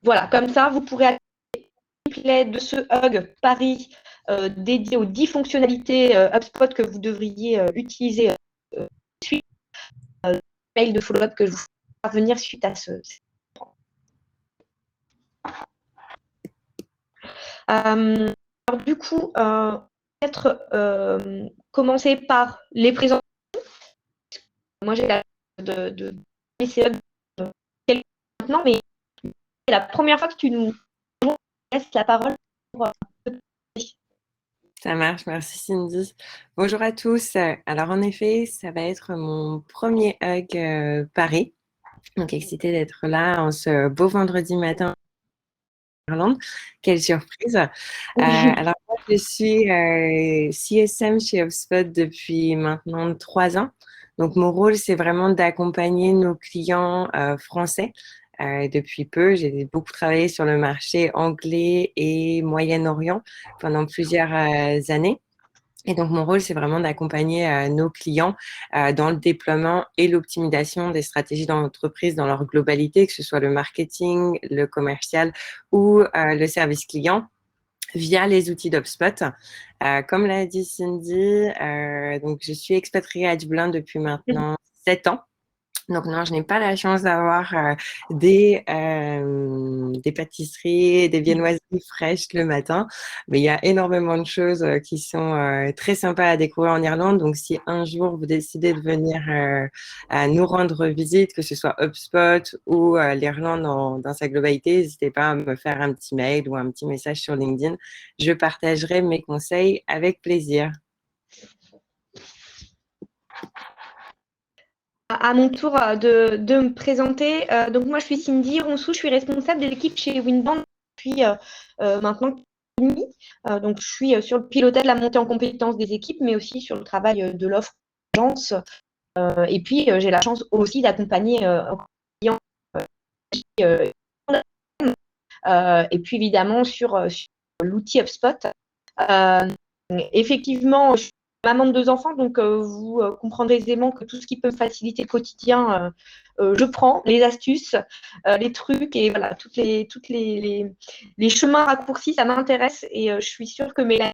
Voilà, comme ça, vous pourrez accéder au replay de ce Hug Paris dédié aux 10 fonctionnalités HubSpot que vous devriez utiliser suite mail de follow-up que je vous ferai parvenir suite à ce. Alors, du coup, peut-être commencer par les présentations. Moi, j'ai la de BCE maintenant, mais c'est la première fois que tu nous laisses la parole. Ça marche, merci Cindy. Bonjour à tous. Alors en effet, ça va être mon premier Hug Paris. Donc excitée d'être là en ce beau vendredi matin en Irlande. Quelle surprise. Alors moi, je suis CSM chez HubSpot depuis maintenant 3 ans. Donc mon rôle, c'est vraiment d'accompagner nos clients français. Depuis peu, j'ai beaucoup travaillé sur le marché anglais et Moyen-Orient pendant plusieurs années. Et donc, mon rôle, c'est vraiment d'accompagner nos clients dans le déploiement et l'optimisation des stratégies d'entreprise dans leur globalité, que ce soit le marketing, le commercial ou le service client via les outils d'HubSpot. Comme l'a dit Cindy, donc je suis expatriée à Dublin depuis maintenant 7 ans. Donc non, je n'ai pas la chance d'avoir des pâtisseries, des viennoiseries fraîches le matin, mais il y a énormément de choses qui sont très sympas à découvrir en Irlande. Donc si un jour vous décidez de venir à nous rendre visite, que ce soit HubSpot ou l'Irlande dans sa globalité, n'hésitez pas à me faire un petit mail ou un petit message sur LinkedIn. Je partagerai mes conseils avec plaisir. À mon tour de me présenter. Donc moi, je suis Cindy Ronsou, je suis responsable de l'équipe chez Winband depuis maintenant demi. Donc je suis sur le pilotage de la montée en compétences des équipes, mais aussi sur le travail de l'offre d'agence. Et puis j'ai la chance aussi d'accompagner clients et puis évidemment sur l'outil HubSpot. Effectivement, je suis maman de 2 enfants, donc vous comprendrez aisément que tout ce qui peut me faciliter le quotidien, je prends les astuces, les trucs et voilà, les chemins raccourcis, ça m'intéresse et je suis sûre que Mélanie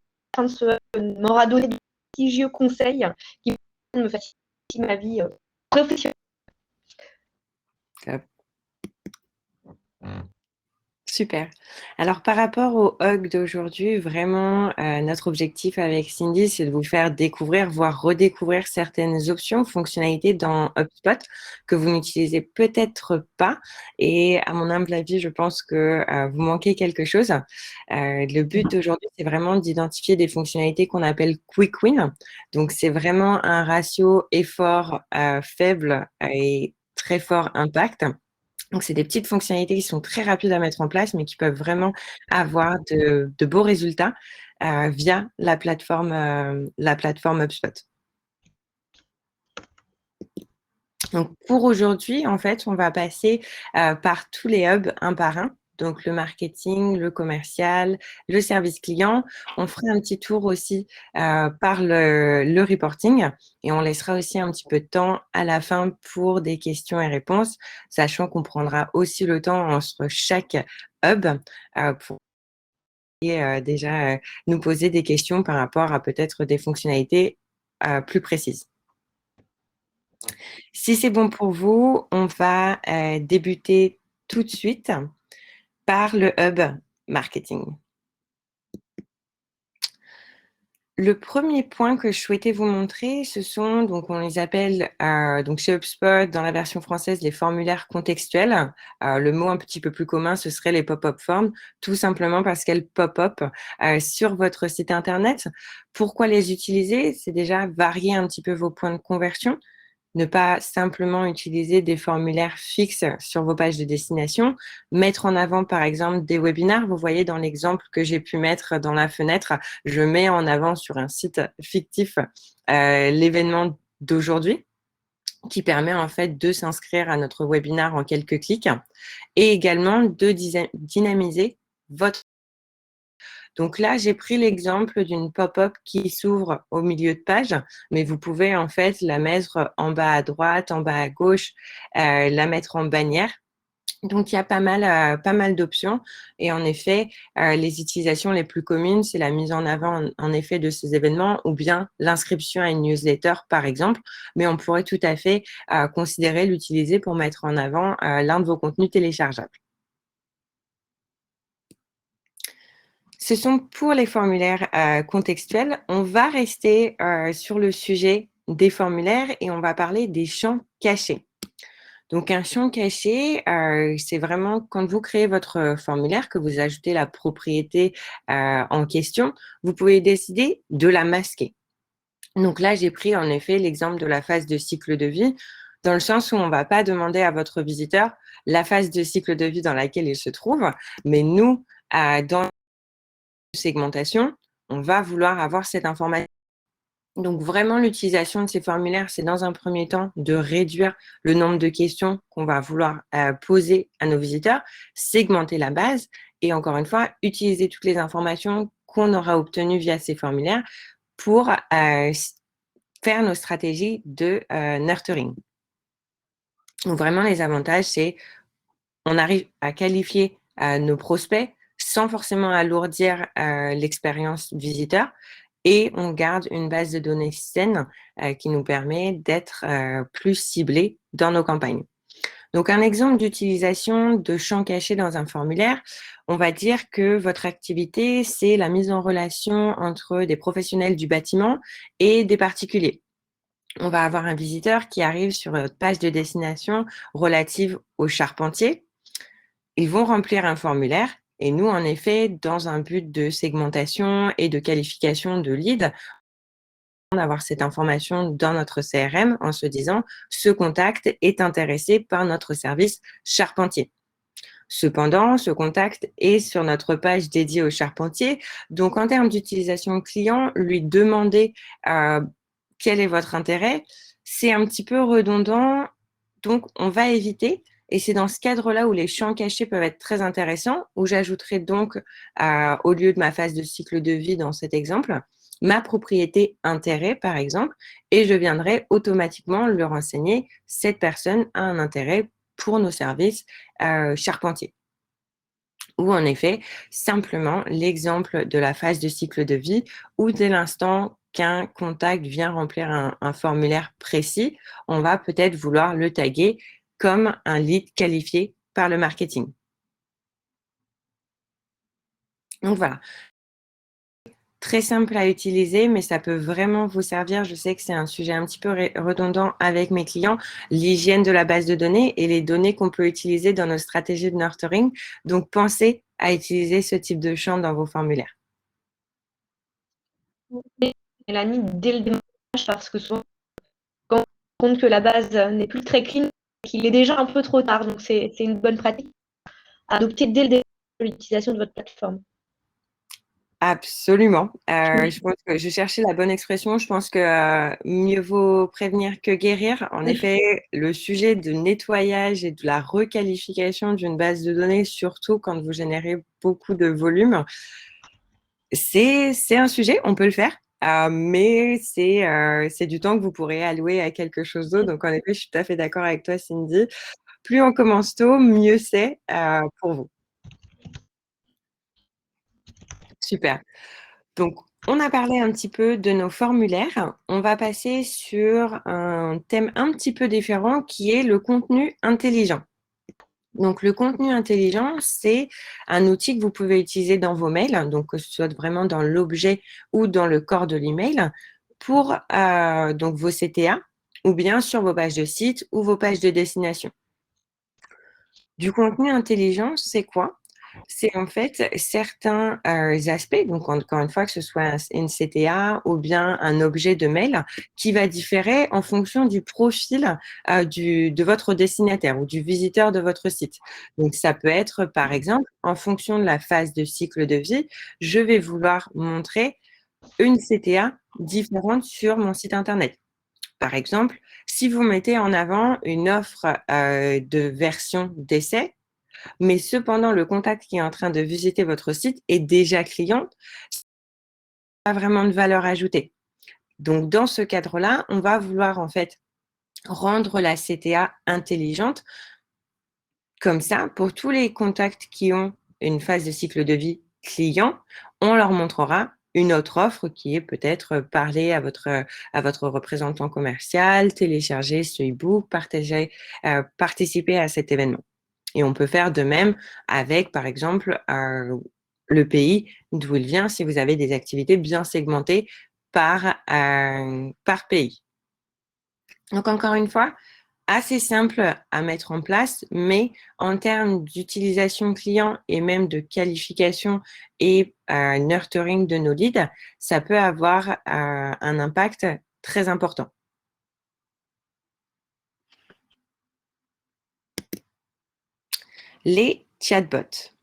m'aura donné de prestigieux conseils qui me facilitent ma vie professionnelle. Super. Alors, par rapport au Hug d'aujourd'hui, vraiment, notre objectif avec Cindy, c'est de vous faire découvrir, voire redécouvrir certaines options, fonctionnalités dans HubSpot que vous n'utilisez peut-être pas. Et à mon humble avis, je pense que vous manquez quelque chose. Le but d'aujourd'hui, c'est vraiment d'identifier des fonctionnalités qu'on appelle Quick Win. Donc, c'est vraiment un ratio effort faible et très fort impact. Donc, c'est des petites fonctionnalités qui sont très rapides à mettre en place, mais qui peuvent vraiment avoir de beaux résultats via la plateforme HubSpot. Donc, pour aujourd'hui, en fait, on va passer par tous les hubs un par un. Donc, le marketing, le commercial, le service client. On fera un petit tour aussi par le reporting et on laissera aussi un petit peu de temps à la fin pour des questions et réponses, sachant qu'on prendra aussi le temps entre chaque hub pour déjà nous poser des questions par rapport à peut-être des fonctionnalités plus précises. Si c'est bon pour vous, on va débuter tout de suite par le hub marketing. Le premier point que je souhaitais vous montrer, ce sont, donc on les appelle donc chez HubSpot, dans la version française, les formulaires contextuels. Le mot un petit peu plus commun, ce serait les pop-up forms, tout simplement parce qu'elles pop-up sur votre site internet. Pourquoi les utiliser? C'est déjà varier un petit peu vos points de conversion. Ne pas simplement utiliser des formulaires fixes sur vos pages de destination, mettre en avant par exemple des webinaires. Vous voyez dans l'exemple que j'ai pu mettre dans la fenêtre, je mets en avant sur un site fictif l'événement d'aujourd'hui qui permet en fait de s'inscrire à notre webinaire en quelques clics et également de dynamiser votre. Donc là, j'ai pris l'exemple d'une pop-up qui s'ouvre au milieu de page, mais vous pouvez en fait la mettre en bas à droite, en bas à gauche, la mettre en bannière. Donc, il y a pas mal d'options. Et en effet, les utilisations les plus communes, c'est la mise en avant, en effet, de ces événements ou bien l'inscription à une newsletter, par exemple. Mais on pourrait tout à fait considérer l'utiliser pour mettre en avant l'un de vos contenus téléchargeables. Ce sont pour les formulaires contextuels. On va rester sur le sujet des formulaires et on va parler des champs cachés. Donc, un champ caché, c'est vraiment quand vous créez votre formulaire, que vous ajoutez la propriété en question, vous pouvez décider de la masquer. Donc là, j'ai pris en effet l'exemple de la phase de cycle de vie, dans le sens où on ne va pas demander à votre visiteur la phase de cycle de vie dans laquelle il se trouve, mais nous, dans la segmentation, on va vouloir avoir cette information. Donc, vraiment, l'utilisation de ces formulaires, c'est dans un premier temps de réduire le nombre de questions qu'on va vouloir poser à nos visiteurs, segmenter la base et encore une fois, utiliser toutes les informations qu'on aura obtenues via ces formulaires pour faire nos stratégies de nurturing. Donc, vraiment, les avantages, c'est on arrive à qualifier nos prospects sans forcément alourdir l'expérience visiteur. Et on garde une base de données saine qui nous permet d'être plus ciblés dans nos campagnes. Donc, un exemple d'utilisation de champs cachés dans un formulaire, on va dire que votre activité, c'est la mise en relation entre des professionnels du bâtiment et des particuliers. On va avoir un visiteur qui arrive sur votre page de destination relative aux charpentiers. Ils vont remplir un formulaire et nous, en effet, dans un but de segmentation et de qualification de lead, d'avoir cette information dans notre CRM en se disant ce contact est intéressé par notre service charpentier. Cependant, ce contact est sur notre page dédiée au charpentier. Donc, en termes d'utilisation client, lui demander quel est votre intérêt, c'est un petit peu redondant. Donc, on va éviter. Et c'est dans ce cadre-là où les champs cachés peuvent être très intéressants, où j'ajouterai donc, au lieu de ma phase de cycle de vie dans cet exemple, ma propriété intérêt, par exemple, et je viendrai automatiquement leur renseigner cette personne a un intérêt pour nos services charpentiers. Ou en effet, simplement l'exemple de la phase de cycle de vie où dès l'instant qu'un contact vient remplir un formulaire précis, on va peut-être vouloir le taguer comme un lead qualifié par le marketing. Donc voilà, très simple à utiliser, mais ça peut vraiment vous servir. Je sais que c'est un sujet un petit peu redondant avec mes clients, l'hygiène de la base de données et les données qu'on peut utiliser dans nos stratégies de nurturing. Donc, pensez à utiliser ce type de champ dans vos formulaires. Mélanie, dès le démarrage, parce que souvent, quand on se rend compte que la base n'est plus très clean, qu'il est déjà un peu trop tard. Donc, c'est une bonne pratique à adopter dès le début de l'utilisation de votre plateforme. Absolument. Je pense que je cherchais la bonne expression. Je pense que mieux vaut prévenir que guérir. En effet, le sujet de nettoyage et de la requalification d'une base de données, surtout quand vous générez beaucoup de volume, c'est un sujet, on peut le faire. Mais c'est du temps que vous pourrez allouer à quelque chose d'autre. Donc, en effet, je suis tout à fait d'accord avec toi, Cindy. Plus on commence tôt, mieux c'est pour vous. Super. Donc, on a parlé un petit peu de nos formulaires. On va passer sur un thème un petit peu différent qui est le contenu intelligent. Donc, le contenu intelligent, c'est un outil que vous pouvez utiliser dans vos mails, donc que ce soit vraiment dans l'objet ou dans le corps de l'email, pour donc vos CTA ou bien sur vos pages de site ou vos pages de destination. Du contenu intelligent, c'est quoi? C'est en fait certains aspects, donc encore une fois, que ce soit une CTA ou bien un objet de mail, qui va différer en fonction du profil de votre destinataire ou du visiteur de votre site. Donc, ça peut être, par exemple, en fonction de la phase de cycle de vie, je vais vouloir montrer une CTA différente sur mon site Internet. Par exemple, si vous mettez en avant une offre de version d'essai, mais cependant, le contact qui est en train de visiter votre site est déjà client, pas vraiment de valeur ajoutée. Donc, dans ce cadre-là, on va vouloir en fait rendre la CTA intelligente Comme ça, pour tous les contacts qui ont une phase de cycle de vie client, on leur montrera une autre offre qui est peut-être parler à votre représentant commercial, télécharger ce e-book, participer à cet événement. Et on peut faire de même avec, par exemple, le pays d'où il vient si vous avez des activités bien segmentées par pays. Donc, encore une fois, assez simple à mettre en place, mais en termes d'utilisation client et même de qualification et nurturing de nos leads, ça peut avoir un impact très important. Les chatbots.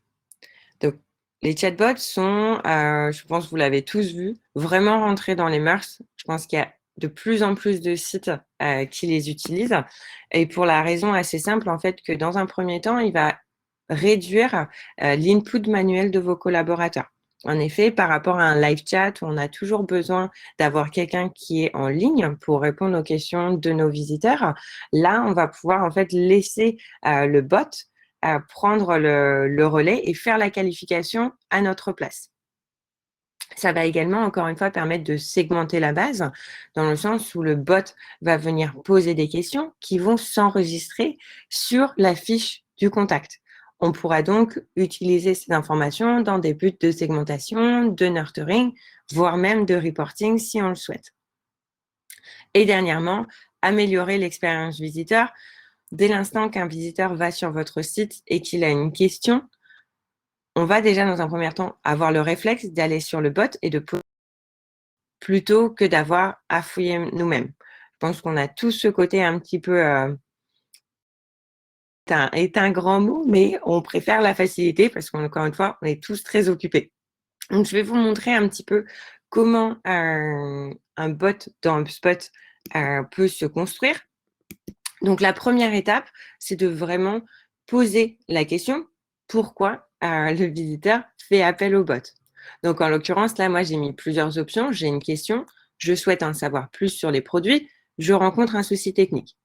Donc, les chatbots sont, je pense que vous l'avez tous vu, vraiment rentrés dans les mœurs. Je pense qu'il y a de plus en plus de sites qui les utilisent. Et pour la raison assez simple, en fait, que dans un premier temps, il va réduire l'input manuel de vos collaborateurs. En effet, par rapport à un live chat où on a toujours besoin d'avoir quelqu'un qui est en ligne pour répondre aux questions de nos visiteurs, là, on va pouvoir en fait laisser le bot prendre le relais et faire la qualification à notre place. Ça va également, encore une fois, permettre de segmenter la base, dans le sens où le bot va venir poser des questions qui vont s'enregistrer sur la fiche du contact. On pourra donc utiliser ces informations dans des buts de segmentation, de nurturing, voire même de reporting si on le souhaite. Et dernièrement, améliorer l'expérience visiteur. Dès l'instant qu'un visiteur va sur votre site et qu'il a une question, on va déjà dans un premier temps avoir le réflexe d'aller sur le bot et de poser plutôt que d'avoir à fouiller nous-mêmes. Je pense qu'on a tous ce côté un petit peu est un grand mot, mais on préfère la facilité parce qu'encore une fois, on est tous très occupés. Donc, je vais vous montrer un petit peu comment un bot dans HubSpot peut se construire. Donc, la première étape, c'est de vraiment poser la question pourquoi le visiteur fait appel au bot. Donc, en l'occurrence, là, moi, j'ai mis plusieurs options. J'ai une question, je souhaite en savoir plus sur les produits, je rencontre un souci technique.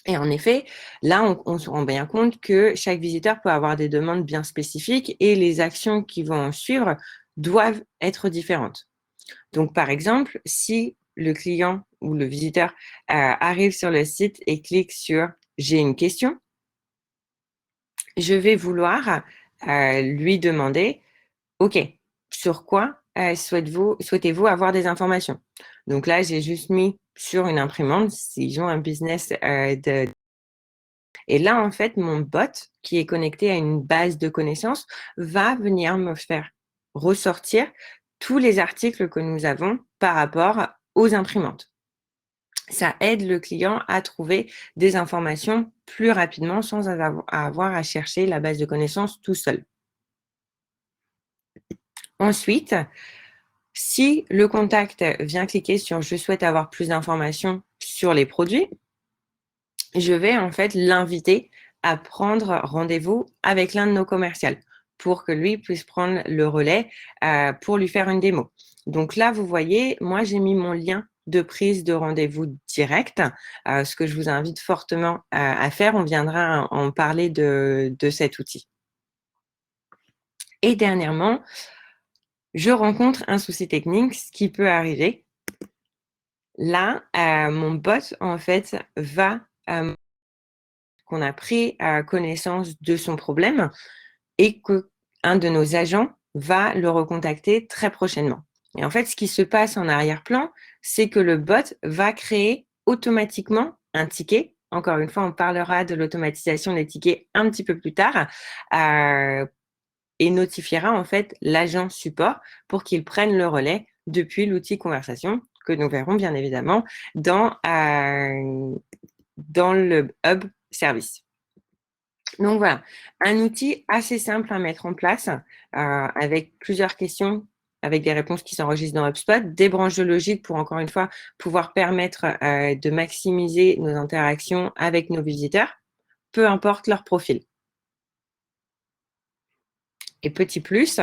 Et en effet, là, on se rend bien compte que chaque visiteur peut avoir des demandes bien spécifiques et les actions qui vont en suivre doivent être différentes. Donc, par exemple, si le client ou le visiteur arrive sur le site et clique sur « J'ai une question », je vais vouloir lui demander « Ok, sur quoi souhaitez-vous avoir des informations ?» Donc là, j'ai juste mis sur une imprimante, s'ils ont un business Et là, en fait, mon bot, qui est connecté à une base de connaissances, va venir me faire ressortir tous les articles que nous avons par rapport aux imprimantes. Ça aide le client à trouver des informations plus rapidement sans avoir à chercher la base de connaissances tout seul. Ensuite, si le contact vient cliquer sur « Je souhaite avoir plus d'informations sur les produits », je vais en fait l'inviter à prendre rendez-vous avec l'un de nos commerciaux pour que lui puisse prendre le relais pour lui faire une démo. Donc là, vous voyez, moi, j'ai mis mon lien de prise de rendez-vous direct, ce que je vous invite fortement à faire. On viendra en parler de cet outil. Et dernièrement, je rencontre un souci technique, ce qui peut arriver. Là, mon bot, en fait, va qu'on a pris connaissance de son problème et qu'un de nos agents va le recontacter très prochainement. Et en fait, ce qui se passe en arrière-plan, c'est que le bot va créer automatiquement un ticket. Encore une fois, on parlera de l'automatisation des tickets un petit peu plus tard et notifiera en fait l'agent support pour qu'il prenne le relais depuis l'outil conversation que nous verrons bien évidemment dans le hub service. Donc voilà, un outil assez simple à mettre en place avec plusieurs questions, avec des réponses qui s'enregistrent dans HubSpot, des branches de logique pour, encore une fois, pouvoir permettre de maximiser nos interactions avec nos visiteurs, peu importe leur profil. Et petit plus,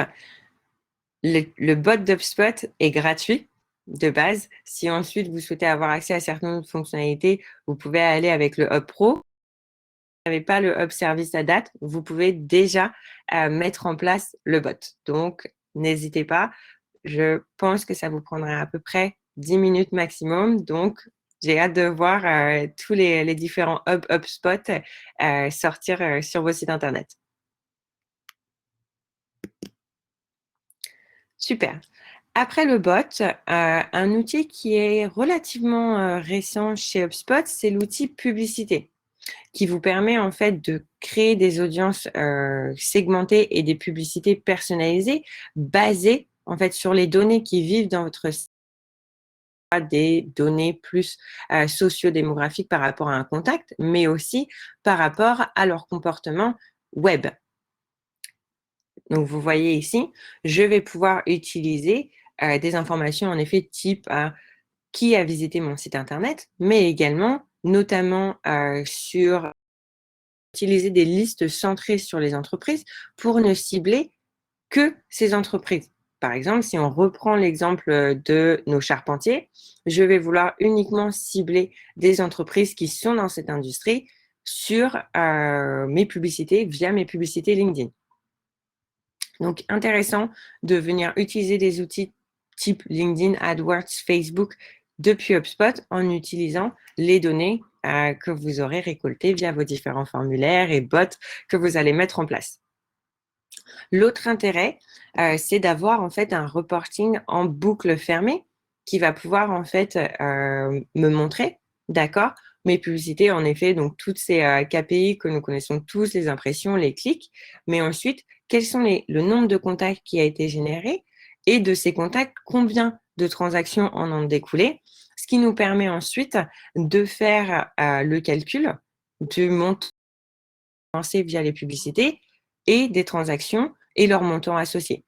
le bot d'HubSpot est gratuit de base. Si ensuite vous souhaitez avoir accès à certaines fonctionnalités, vous pouvez aller avec le Hub Pro. n'avez pas le Hub Service à date, vous pouvez déjà mettre en place le bot. Donc, n'hésitez pas. Je pense que ça vous prendra à peu près 10 minutes maximum. Donc, j'ai hâte de voir tous les différents HubSpot sortir sur vos sites Internet. Super. Après le bot, un outil qui est relativement récent chez HubSpot, c'est l'outil publicité, qui vous permet en fait de créer des audiences segmentées et des publicités personnalisées basées en fait sur les données qui vivent dans votre site, des données plus sociodémographiques par rapport à un contact, mais aussi par rapport à leur comportement web. Donc, vous voyez ici, je vais pouvoir utiliser des informations en effet type qui a visité mon site internet, mais également, notamment sur utiliser des listes centrées sur les entreprises pour ne cibler que ces entreprises. Par exemple, si on reprend l'exemple de nos charpentiers, je vais vouloir uniquement cibler des entreprises qui sont dans cette industrie sur mes publicités via mes publicités LinkedIn. Donc, intéressant de venir utiliser des outils type LinkedIn, AdWords, Facebook depuis HubSpot en utilisant les données que vous aurez récoltées via vos différents formulaires et bots que vous allez mettre en place. L'autre intérêt, c'est d'avoir en fait un reporting en boucle fermée qui va pouvoir en fait me montrer, d'accord, mes publicités, en effet, donc toutes ces KPI que nous connaissons tous, les impressions, les clics, mais ensuite, quels sont le nombre de contacts qui a été généré et de ces contacts, combien de transactions en ont découlé, ce qui nous permet ensuite de faire le calcul du montant lancé via les publicités et des transactions et leur montant associé.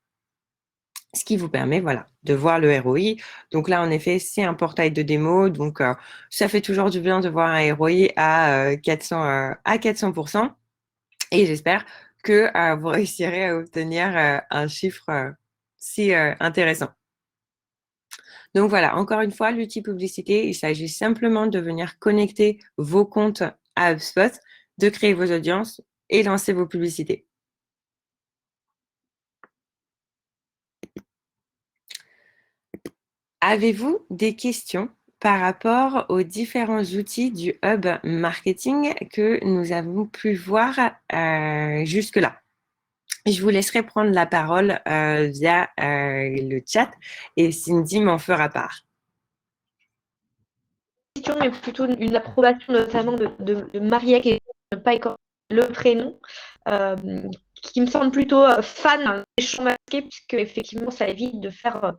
Ce qui vous permet voilà, de voir le ROI. Donc là, en effet, c'est un portail de démo. Donc, ça fait toujours du bien de voir un ROI à 400%. Et j'espère que vous réussirez à obtenir un chiffre si intéressant. Donc voilà, encore une fois, l'outil publicité, il s'agit simplement de venir connecter vos comptes à HubSpot, de créer vos audiences et lancer vos publicités. Avez-vous des questions par rapport aux différents outils du Hub Marketing que nous avons pu voir jusque-là? Je vous laisserai prendre la parole via le chat et Cindy m'en fera part. Question, mais plutôt une approbation notamment de Maria qui ne pas écorcher le prénom, qui me semble plutôt fan des champs masqués, puisque effectivement ça évite de faire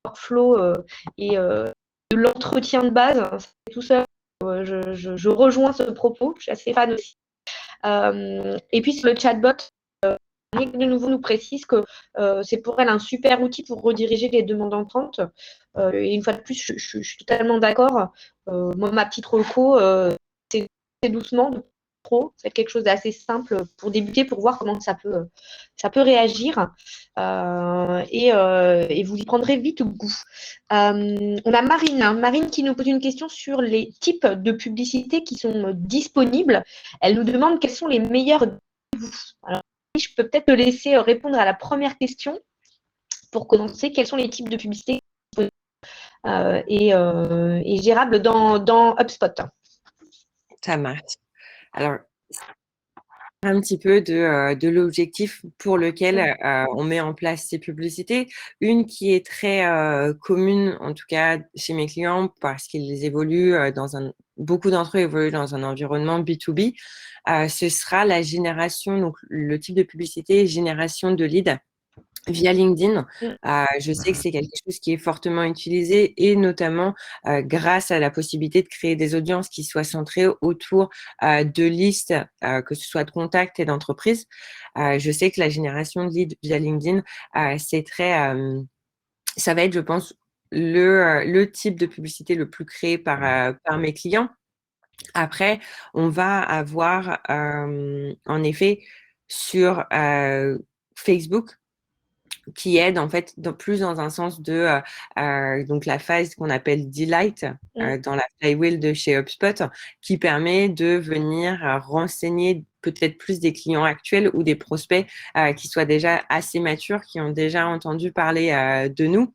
workflow et de l'entretien de base. Tout ça, je rejoins ce propos, je suis assez fan aussi. Et puis sur le chatbot, de nouveau nous précise que c'est pour elle un super outil pour rediriger les demandes entrantes. Et une fois de plus, je suis totalement d'accord. Moi, ma petite reco, c'est doucement, trop. C'est quelque chose d'assez simple pour débuter, pour voir comment ça peut réagir. Et vous y prendrez vite goût. On a Marine qui nous pose une question sur les types de publicités qui sont disponibles. Elle nous demande quels sont les meilleurs. Alors, je peux peut-être te laisser répondre à la première question pour commencer. Quels sont les types de publicités et gérables dans HubSpot? Ça marche. Alors, un petit peu de l'objectif pour lequel on met en place ces publicités. Une qui est très commune, en tout cas chez mes clients, parce qu'ils évoluent beaucoup d'entre eux évoluent dans un environnement B2B. Ce sera la génération, donc le type de publicité, génération de leads via LinkedIn. Je sais que c'est quelque chose qui est fortement utilisé et notamment grâce à la possibilité de créer des audiences qui soient centrées autour de listes, que ce soit de contacts et d'entreprises. Je sais que la génération de leads via LinkedIn, c'est ça va être, je pense, le type de publicité le plus créé par mes clients. Après, on va avoir en effet sur Facebook, qui aide en fait plus dans un sens de donc la phase qu'on appelle Delight dans la flywheel de chez HubSpot, qui permet de venir renseigner peut-être plus des clients actuels ou des prospects qui soient déjà assez matures, qui ont déjà entendu parler de nous.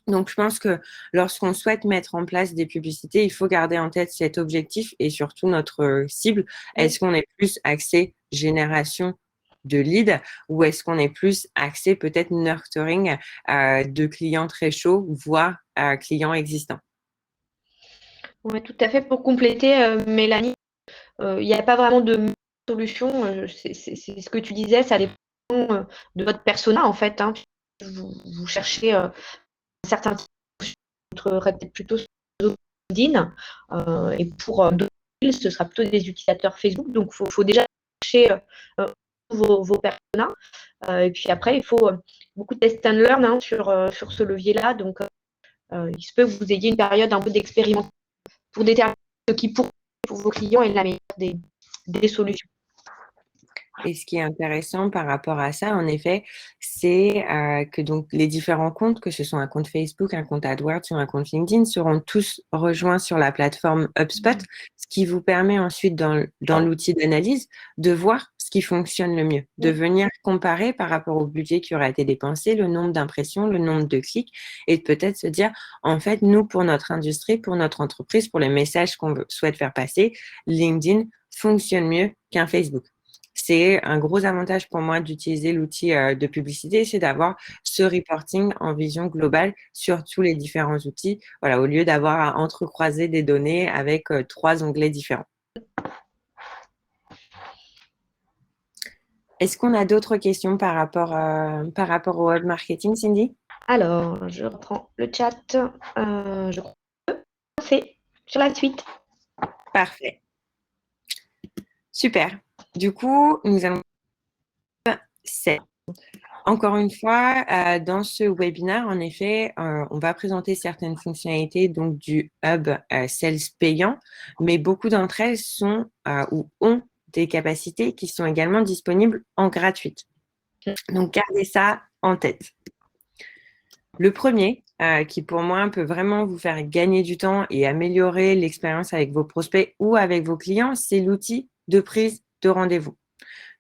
Donc, je pense que lorsqu'on souhaite mettre en place des publicités, il faut garder en tête cet objectif et surtout notre cible. Est-ce qu'on est plus axé génération de leads ou est-ce qu'on est plus axé peut-être nurturing de clients très chauds, voire clients existants? Oui, tout à fait. Pour compléter, Mélanie, il n'y a pas vraiment de solution. C'est ce que tu disais, ça dépend de votre persona, en fait. Hein. Vous cherchez un certain type de peut-être plutôt sur LinkedIn. Et pour d'autres, ce sera plutôt des utilisateurs Facebook. Donc, il faut déjà chercher vos personas. Et puis après, il faut beaucoup de test and learn sur ce levier-là. Donc, il se peut que vous ayez une période un peu d'expérimentation pour déterminer ce qui pour vos clients est la meilleure des solutions. Et ce qui est intéressant par rapport à ça, en effet, c'est que donc les différents comptes, que ce soit un compte Facebook, un compte AdWords ou un compte LinkedIn, seront tous rejoints sur la plateforme HubSpot, ce qui vous permet ensuite dans l'outil d'analyse de voir ce qui fonctionne le mieux, de venir comparer par rapport au budget qui aura été dépensé, le nombre d'impressions, le nombre de clics, et peut-être se dire, en fait, nous, pour notre industrie, pour notre entreprise, pour les messages qu'on souhaite faire passer, LinkedIn fonctionne mieux qu'un Facebook. C'est un gros avantage pour moi d'utiliser l'outil de publicité, c'est d'avoir ce reporting en vision globale sur tous les différents outils, voilà, au lieu d'avoir à entrecroiser des données avec 3 onglets différents. Est-ce qu'on a d'autres questions par rapport au web marketing, Cindy? Alors, je reprends le chat. Je crois que c'est sur la suite. Parfait. Super. Du coup, nous allons... Encore une fois, dans ce webinaire, en effet, on va présenter certaines fonctionnalités donc du Hub Sales payant, mais beaucoup d'entre elles sont ou ont des capacités qui sont également disponibles en gratuite. Donc, gardez ça en tête. Le premier, qui pour moi peut vraiment vous faire gagner du temps et améliorer l'expérience avec vos prospects ou avec vos clients, c'est l'outil de prise de rendez-vous.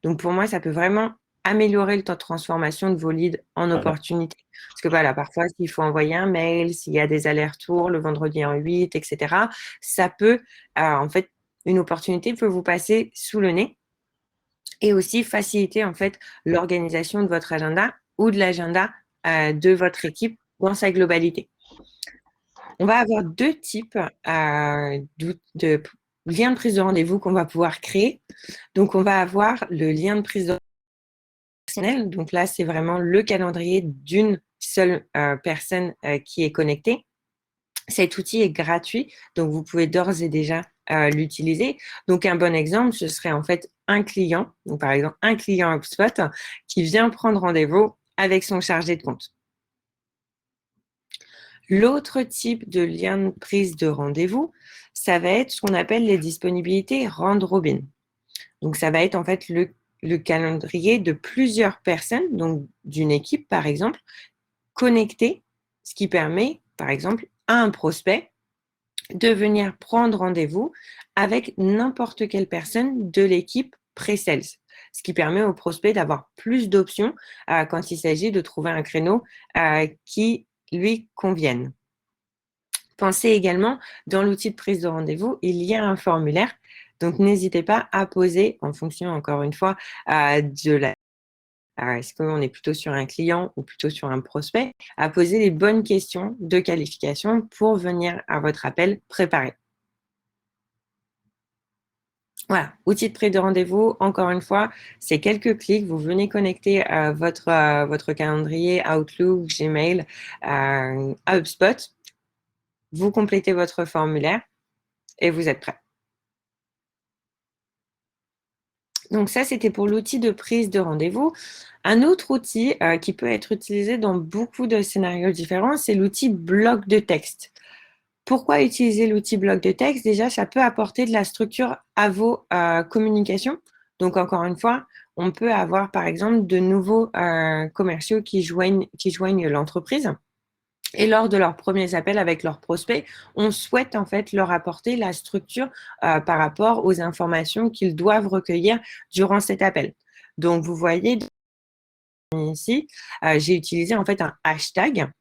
Donc, pour moi, ça peut vraiment améliorer le temps de transformation de vos leads en opportunités. Parce que voilà, parfois, s'il faut envoyer un mail, s'il y a des allers-retours le vendredi en 8, etc., ça peut, en fait, une opportunité peut vous passer sous le nez et aussi faciliter, en fait, l'organisation de votre agenda ou de l'agenda de votre équipe dans sa globalité. On va avoir 2 types de liens de prise de rendez-vous qu'on va pouvoir créer. Donc, on va avoir le lien de prise de rendez-vous personnel. Donc là, c'est vraiment le calendrier d'une seule personne qui est connectée. Cet outil est gratuit, donc vous pouvez d'ores et déjà l'utiliser. Donc, un bon exemple, ce serait en fait un client, donc par exemple un client HubSpot qui vient prendre rendez-vous avec son chargé de compte. L'autre type de lien de prise de rendez-vous, ça va être ce qu'on appelle les disponibilités round robin. Donc, ça va être en fait le calendrier de plusieurs personnes, donc d'une équipe par exemple, connectée, ce qui permet par exemple à un prospect de venir prendre rendez-vous avec n'importe quelle personne de l'équipe pré-sales, ce qui permet au prospect d'avoir plus d'options quand il s'agit de trouver un créneau qui lui convienne. Pensez également, dans l'outil de prise de rendez-vous, il y a un formulaire. Donc, n'hésitez pas à poser, en fonction, encore une fois, de la... Est-ce qu'on est plutôt sur un client ou plutôt sur un prospect, à poser les bonnes questions de qualification pour venir à votre appel préparé. Voilà, outil de prise de rendez-vous, encore une fois, c'est quelques clics, vous venez connecter votre calendrier Outlook, Gmail à HubSpot, vous complétez votre formulaire et vous êtes prêt. Donc ça, c'était pour l'outil de prise de rendez-vous. Un autre outil qui peut être utilisé dans beaucoup de scénarios différents, c'est l'outil bloc de texte. Pourquoi utiliser l'outil bloc de texte? Déjà, ça peut apporter de la structure à vos communications. Donc, encore une fois, on peut avoir, par exemple, de nouveaux commerciaux qui joignent l'entreprise. Et lors de leurs premiers appels avec leurs prospects, on souhaite en fait leur apporter la structure par rapport aux informations qu'ils doivent recueillir durant cet appel. Donc, vous voyez ici, j'ai utilisé en fait un hashtag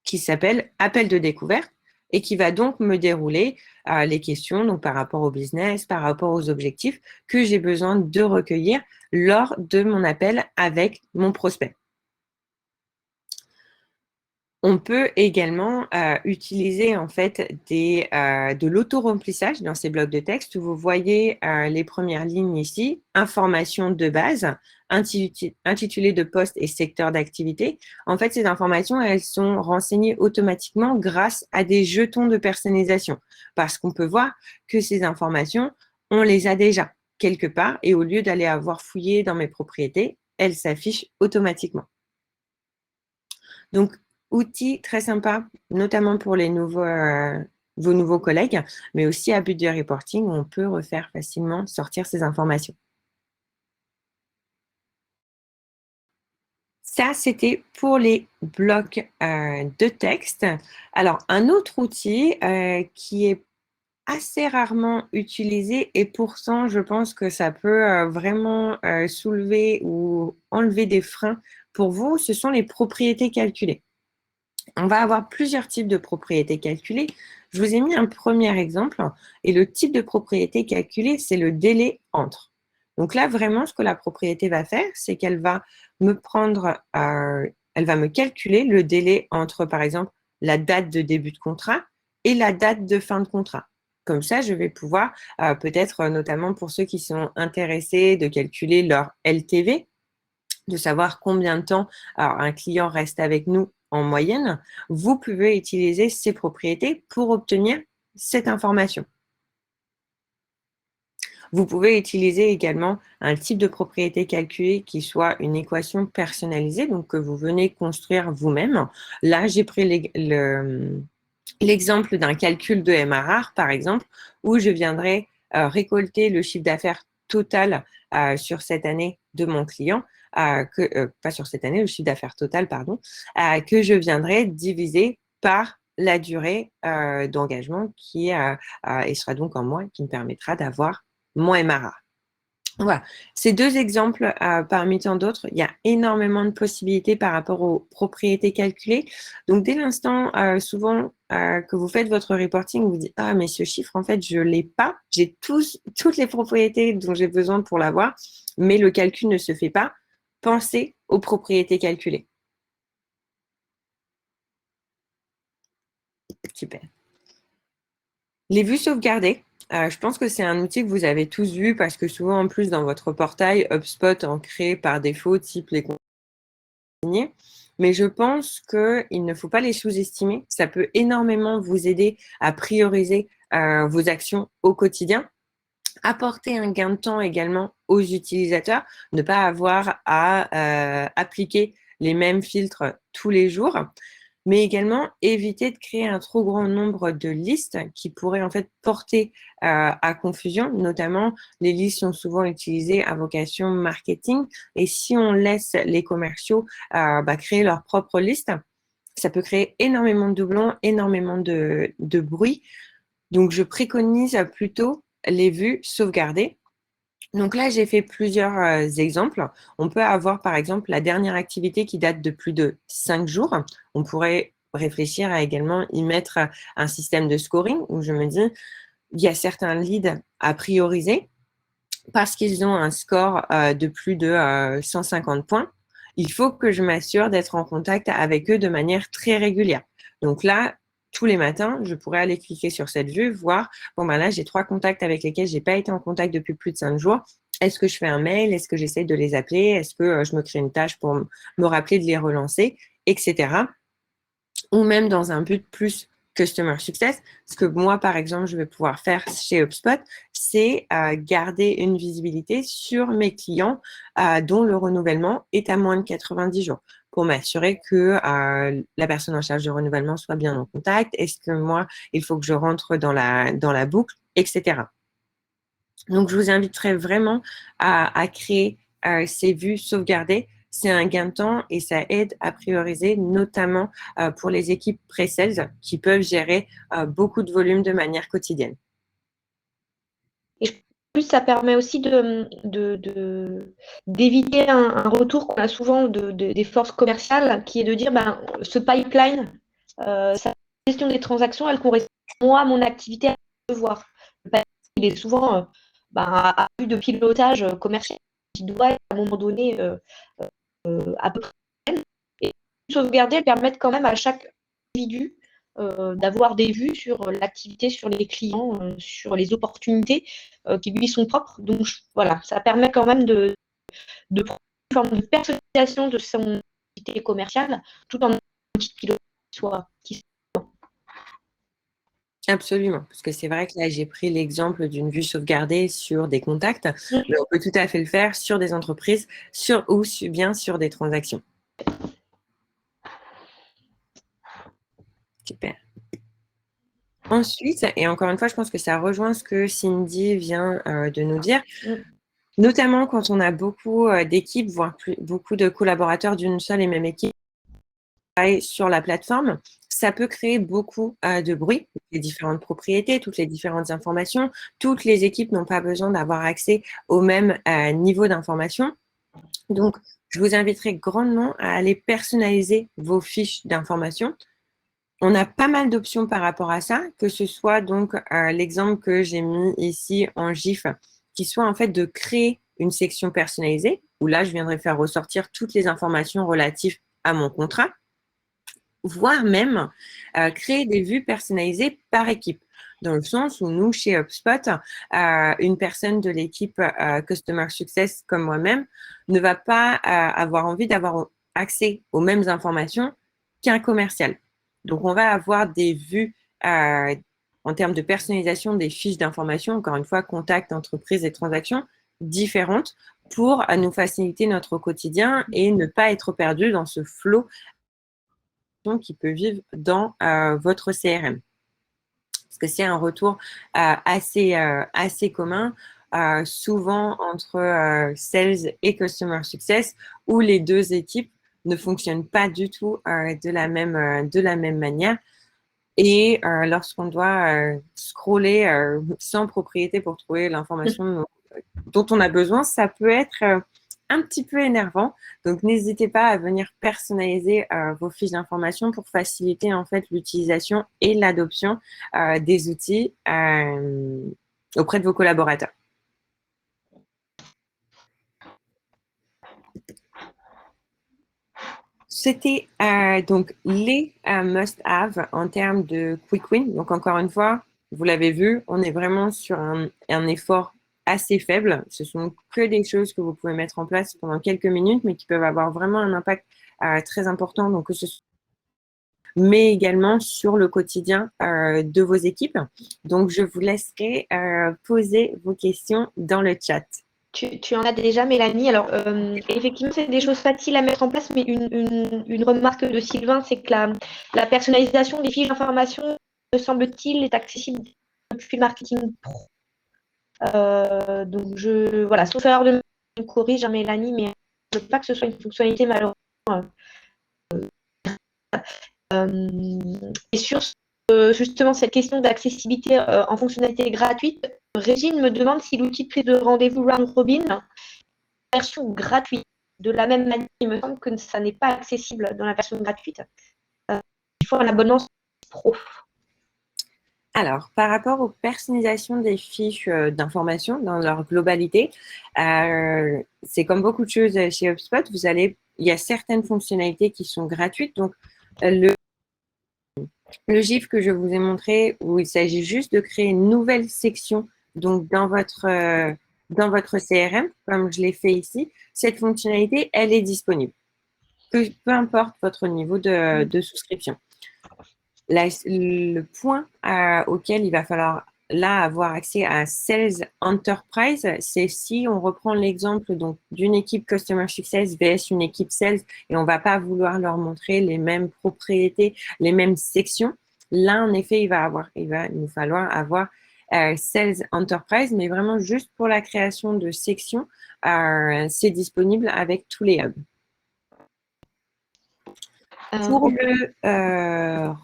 qui s'appelle appel de découverte et qui va donc me dérouler les questions donc par rapport au business, par rapport aux objectifs que j'ai besoin de recueillir lors de mon appel avec mon prospect. On peut également utiliser en fait de l'auto-remplissage dans ces blocs de texte où vous voyez les premières lignes ici, informations de base, intitulé de poste et secteur d'activité. En fait, ces informations, elles sont renseignées automatiquement grâce à des jetons de personnalisation parce qu'on peut voir que ces informations, on les a déjà quelque part et au lieu d'aller avoir fouillé dans mes propriétés, elles s'affichent automatiquement. Donc, outil très sympa, notamment pour vos nouveaux collègues, mais aussi à but de reporting où on peut refaire facilement sortir ces informations. Ça, c'était pour les blocs de texte. Alors, un autre outil qui est assez rarement utilisé et pourtant, je pense que ça peut vraiment soulever ou enlever des freins pour vous, ce sont les propriétés calculées. On va avoir plusieurs types de propriétés calculées. Je vous ai mis un premier exemple et le type de propriété calculée, c'est le délai entre. Donc là, vraiment, ce que la propriété va faire, c'est qu'elle va me elle va me calculer le délai entre, par exemple, la date de début de contrat et la date de fin de contrat. Comme ça, je vais pouvoir, peut-être notamment pour ceux qui sont intéressés de calculer leur LTV, de savoir combien de temps un client reste avec nous en moyenne, vous pouvez utiliser ces propriétés pour obtenir cette information. Vous pouvez utiliser également un type de propriété calculée qui soit une équation personnalisée, donc que vous venez construire vous-même. Là, j'ai pris l'exemple d'un calcul de MRR, par exemple, où je viendrai récolter le chiffre d'affaires total sur cette année de mon client, pas sur cette année, le chiffre d'affaires total, pardon, que je viendrai diviser par la durée d'engagement qui et sera donc en mois, qui me permettra d'avoir mon MRR. Voilà, ces deux exemples parmi tant d'autres, il y a énormément de possibilités par rapport aux propriétés calculées. Donc, dès l'instant, souvent, que vous faites votre reporting, vous dites « Ah, mais ce chiffre, en fait, je ne l'ai pas. J'ai toutes les propriétés dont j'ai besoin pour l'avoir, mais le calcul ne se fait pas. » Pensez aux propriétés calculées. Super. Les vues sauvegardées. Je pense que c'est un outil que vous avez tous vu parce que souvent, en plus, dans votre portail, HubSpot en crée par défaut, type les consignes. Mais je pense qu'il ne faut pas les sous-estimer. Ça peut énormément vous aider à prioriser vos actions au quotidien. Apporter un gain de temps également aux utilisateurs, ne pas avoir à appliquer les mêmes filtres tous les jours, mais également éviter de créer un trop grand nombre de listes qui pourraient en fait porter à confusion. Notamment, les listes sont souvent utilisées à vocation marketing et si on laisse les commerciaux créer leur propre liste, ça peut créer énormément de doublons, énormément de bruit. Donc, je préconise plutôt les vues sauvegardées. Donc là, j'ai fait plusieurs exemples. On peut avoir, par exemple, la dernière activité qui date de plus de 5 jours. On pourrait réfléchir à également y mettre un système de scoring où je me dis, il y a certains leads à prioriser parce qu'ils ont un score de plus de 150 points. Il faut que je m'assure d'être en contact avec eux de manière très régulière. Donc là, tous les matins, je pourrais aller cliquer sur cette vue, voir, bon ben là, j'ai 3 contacts avec lesquels je n'ai pas été en contact depuis plus de 5 jours. Est-ce que je fais un mail? Est-ce que j'essaie de les appeler? Est-ce que je me crée une tâche pour me rappeler de les relancer, etc. Ou même dans un but plus Customer Success, ce que moi, par exemple, je vais pouvoir faire chez HubSpot, c'est garder une visibilité sur mes clients dont le renouvellement est à moins de 90 jours pour m'assurer que la personne en charge du renouvellement soit bien en contact. Est-ce que moi, il faut que je rentre dans la boucle, etc. Donc, je vous inviterai vraiment à créer ces vues sauvegardées. C'est un gain de temps et ça aide à prioriser, notamment pour les équipes pré-sales qui peuvent gérer beaucoup de volume de manière quotidienne. Et en plus, ça permet aussi d'éviter un retour qu'on a souvent des forces commerciales, qui est de dire, ben, ce pipeline, sa gestion des transactions, elle correspond moi à mon activité à devoir. Le pipeline, il est souvent ben, à vue de pilotage commercial qui doit être à un moment donné à peu près. Et sauvegarder, elles permettent quand même à chaque individu d'avoir des vues sur l'activité, sur les clients, sur les opportunités qui lui sont propres. Donc voilà, ça permet quand même de prendre une forme de personnalisation de son activité commerciale tout en un petit pilote qui soit. Absolument, parce que c'est vrai que là, j'ai pris l'exemple d'une vue sauvegardée sur des contacts, mais on peut tout à fait le faire sur des entreprises ou bien sur des transactions. Super. Ensuite, et encore une fois, je pense que ça rejoint ce que Cindy vient de nous dire, notamment quand on a beaucoup d'équipes, voire beaucoup de collaborateurs d'une seule et même équipe sur la plateforme, ça peut créer beaucoup de bruit, les différentes propriétés, toutes les différentes informations. Toutes les équipes n'ont pas besoin d'avoir accès au même niveau d'information. Donc, je vous inviterai grandement à aller personnaliser vos fiches d'information. On a pas mal d'options par rapport à ça, que ce soit donc l'exemple que j'ai mis ici en GIF, qui soit en fait de créer une section personnalisée, où là, je viendrai faire ressortir toutes les informations relatives à mon contrat, voire même créer des vues personnalisées par équipe. Dans le sens où nous, chez HubSpot, une personne de l'équipe Customer Success comme moi-même ne va pas avoir envie d'avoir accès aux mêmes informations qu'un commercial. Donc, on va avoir des vues en termes de personnalisation des fiches d'information, encore une fois, contact, entreprise et transactions différentes pour nous faciliter notre quotidien et ne pas être perdu dans ce flot qui peut vivre dans votre CRM. Parce que c'est un retour assez commun, souvent entre Sales et Customer Success, où les deux équipes ne fonctionnent pas du tout de la même manière. Et lorsqu'on doit scroller sans propriété pour trouver l'information dont on a besoin, ça peut être un petit peu énervant. Donc, n'hésitez pas à venir personnaliser vos fiches d'information pour faciliter en fait l'utilisation et l'adoption des outils auprès de vos collaborateurs. C'était donc les must-have en termes de quick win. Donc, encore une fois, vous l'avez vu, on est vraiment sur un effort assez faible. Ce sont que des choses que vous pouvez mettre en place pendant quelques minutes, mais qui peuvent avoir vraiment un impact très important, donc que ce soit mais également sur le quotidien de vos équipes. Donc, je vous laisserai poser vos questions dans le chat. Tu en as déjà, Mélanie. Alors, effectivement, c'est des choses faciles à mettre en place, mais une remarque de Sylvain, c'est que la personnalisation des fiches d'information, me semble-t-il, est accessible depuis le marketing pro. Donc, voilà, sauf erreur de me corrige, hein, Mélanie, mais je ne veux pas que ce soit une fonctionnalité malheureusement. Et sur justement cette question d'accessibilité en fonctionnalité gratuite, Régine me demande si l'outil de prise de rendez-vous Round Robin, version gratuite, de la même manière, il me semble que ça n'est pas accessible dans la version gratuite. Il faut un abonnement pro. Alors, par rapport aux personnalisations des fiches d'information dans leur globalité, c'est comme beaucoup de choses chez HubSpot, il y a certaines fonctionnalités qui sont gratuites. Donc, le GIF que je vous ai montré, où il s'agit juste de créer une nouvelle section donc dans votre CRM, comme je l'ai fait ici, cette fonctionnalité, elle est disponible. Peu importe votre niveau de souscription. Le point auquel il va falloir là avoir accès à Sales Enterprise, c'est si on reprend l'exemple donc d'une équipe Customer Success vs une équipe Sales et on va pas vouloir leur montrer les mêmes propriétés, les mêmes sections. Là, en effet, il va nous falloir avoir Sales Enterprise, mais vraiment juste pour la création de sections, c'est disponible avec tous les hubs. Pour le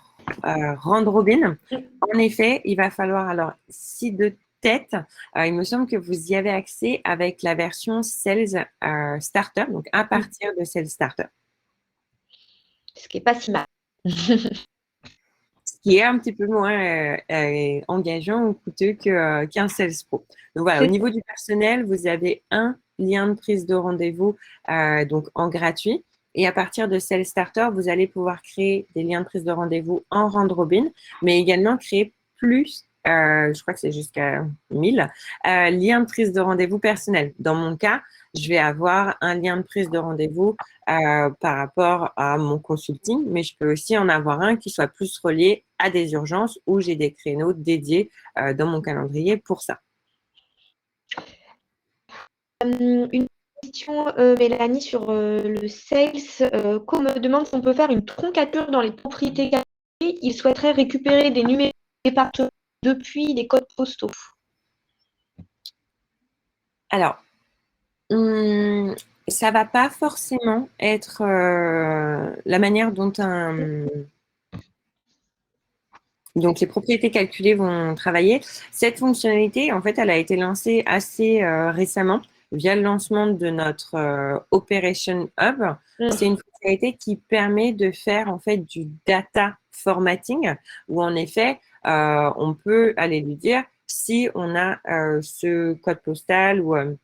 round robin, en effet, il va falloir, alors, si de tête, il me semble que vous y avez accès avec la version Sales Starter, donc à partir de Sales Starter. Ce qui n'est pas si mal. Ce qui est un petit peu moins engageant ou coûteux qu'un Sales Pro. Donc voilà, au niveau du personnel, vous avez un lien de prise de rendez-vous donc en gratuit. Et à partir de Sales Starter, vous allez pouvoir créer des liens de prise de rendez-vous en round robin, mais également créer plus, je crois que c'est jusqu'à 1000 liens de prise de rendez-vous personnels. Dans mon cas, je vais avoir un lien de prise de rendez-vous par rapport à mon consulting, mais je peux aussi en avoir un qui soit plus relié à des urgences où j'ai des créneaux dédiés dans mon calendrier pour ça. Une question, Mélanie, sur le sales. Qu'on me demande si on peut faire une troncature dans les propriétés quartiers. Il souhaiterait récupérer des numéros de département depuis les codes postaux. Alors, ça va pas forcément être la manière dont donc les propriétés calculées vont travailler. Cette fonctionnalité, en fait, elle a été lancée assez récemment via le lancement de notre Operation Hub. C'est une fonctionnalité qui permet de faire en fait du data formatting, où en effet, on peut aller lui dire si on a ce code postal ou je